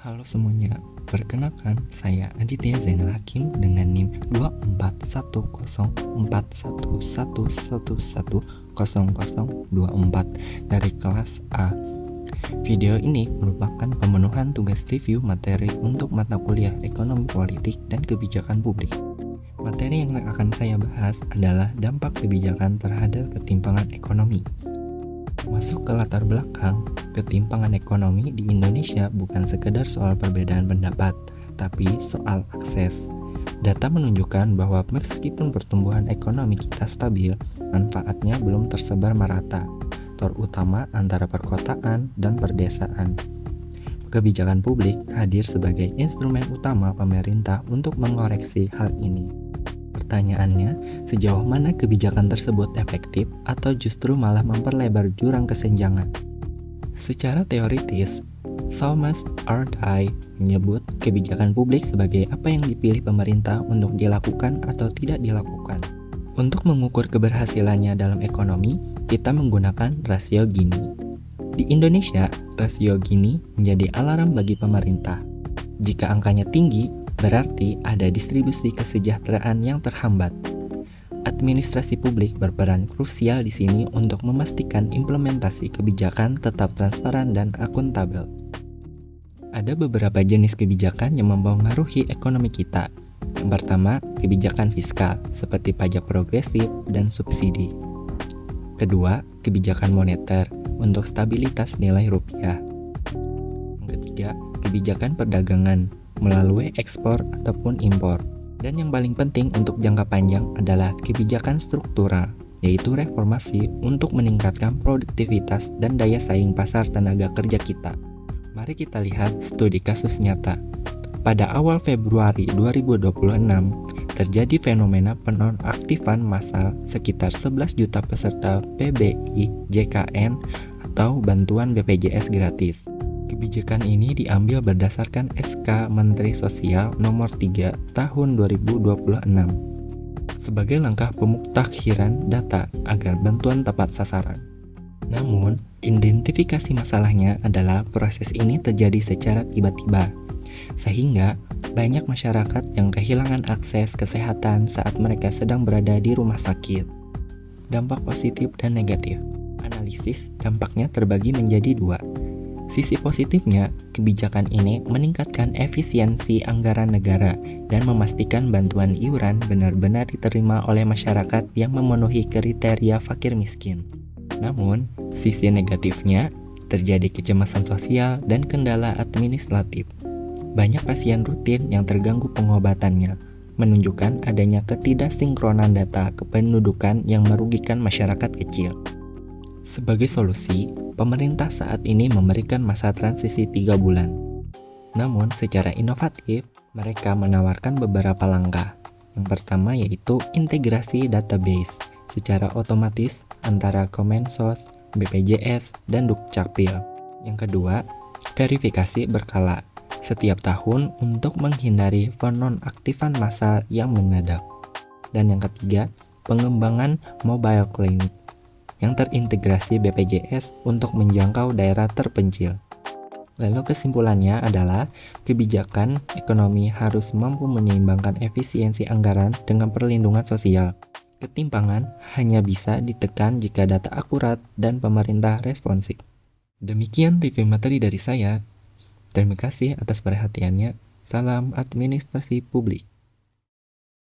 Halo semuanya, perkenalkan saya Aditya Zainal Hakim dengan NIM 2410411110024 dari kelas A. Video ini merupakan pemenuhan tugas review materi untuk mata kuliah Ekonomi Politik dan Kebijakan Publik. Materi yang akan saya bahas adalah dampak kebijakan terhadap ketimpangan ekonomi. Masuk ke latar belakang, ketimpangan ekonomi di Indonesia bukan sekedar soal perbedaan pendapat, tapi soal akses. Data menunjukkan bahwa meskipun pertumbuhan ekonomi kita stabil, manfaatnya belum tersebar merata, terutama antara perkotaan dan perdesaan. Kebijakan publik hadir sebagai instrumen utama pemerintah untuk mengoreksi hal ini. Pertanyaannya, sejauh mana kebijakan tersebut efektif atau justru malah memperlebar jurang kesenjangan? Secara teoritis, Thomas R. Dye menyebut kebijakan publik sebagai apa yang dipilih pemerintah untuk dilakukan atau tidak dilakukan. Untuk mengukur keberhasilannya dalam ekonomi, kita menggunakan rasio Gini. Di Indonesia, rasio Gini menjadi alarm bagi pemerintah. Jika angkanya tinggi, berarti ada distribusi kesejahteraan yang terhambat. Administrasi publik berperan krusial di sini untuk memastikan implementasi kebijakan tetap transparan dan akuntabel. Ada beberapa jenis kebijakan yang mempengaruhi ekonomi kita. Yang pertama, kebijakan fiskal seperti pajak progresif dan subsidi. Kedua, kebijakan moneter untuk stabilitas nilai rupiah. Yang ketiga, kebijakan perdagangan melalui ekspor ataupun impor. Dan yang paling penting untuk jangka panjang adalah kebijakan struktural, yaitu reformasi untuk meningkatkan produktivitas dan daya saing pasar tenaga kerja kita. Mari kita lihat studi kasus nyata. Pada awal Februari 2026, terjadi fenomena penonaktifan massal sekitar 11 juta peserta PBI JKN atau bantuan BPJS gratis. Kebijakan ini diambil berdasarkan SK Menteri Sosial Nomor 3 Tahun 2026 sebagai langkah pemutakhiran data agar bantuan tepat sasaran. Namun, identifikasi masalahnya adalah proses ini terjadi secara tiba-tiba, sehingga banyak masyarakat yang kehilangan akses kesehatan saat mereka sedang berada di rumah sakit. Dampak positif dan negatif. Analisis dampaknya terbagi menjadi dua. Sisi positifnya, kebijakan ini meningkatkan efisiensi anggaran negara dan memastikan bantuan iuran benar-benar diterima oleh masyarakat yang memenuhi kriteria fakir miskin. Namun, sisi negatifnya, terjadi kecemasan sosial dan kendala administratif. Banyak pasien rutin yang terganggu pengobatannya, menunjukkan adanya ketidaksinkronan data kependudukan yang merugikan masyarakat kecil. Sebagai solusi, pemerintah saat ini memberikan masa transisi 3 bulan. Namun, secara inovatif, mereka menawarkan beberapa langkah. Yang pertama yaitu integrasi database secara otomatis antara Kemensos, BPJS, dan Dukcapil. Yang kedua, verifikasi berkala setiap tahun untuk menghindari penonaktifan massal yang mendadak. Dan yang ketiga, pengembangan mobile clinic yang terintegrasi BPJS untuk menjangkau daerah terpencil. Lalu kesimpulannya adalah kebijakan ekonomi harus mampu menyeimbangkan efisiensi anggaran dengan perlindungan sosial. Ketimpangan hanya bisa ditekan jika data akurat dan pemerintah responsif. Demikian review materi dari saya. Terima kasih atas perhatiannya. Salam administrasi publik.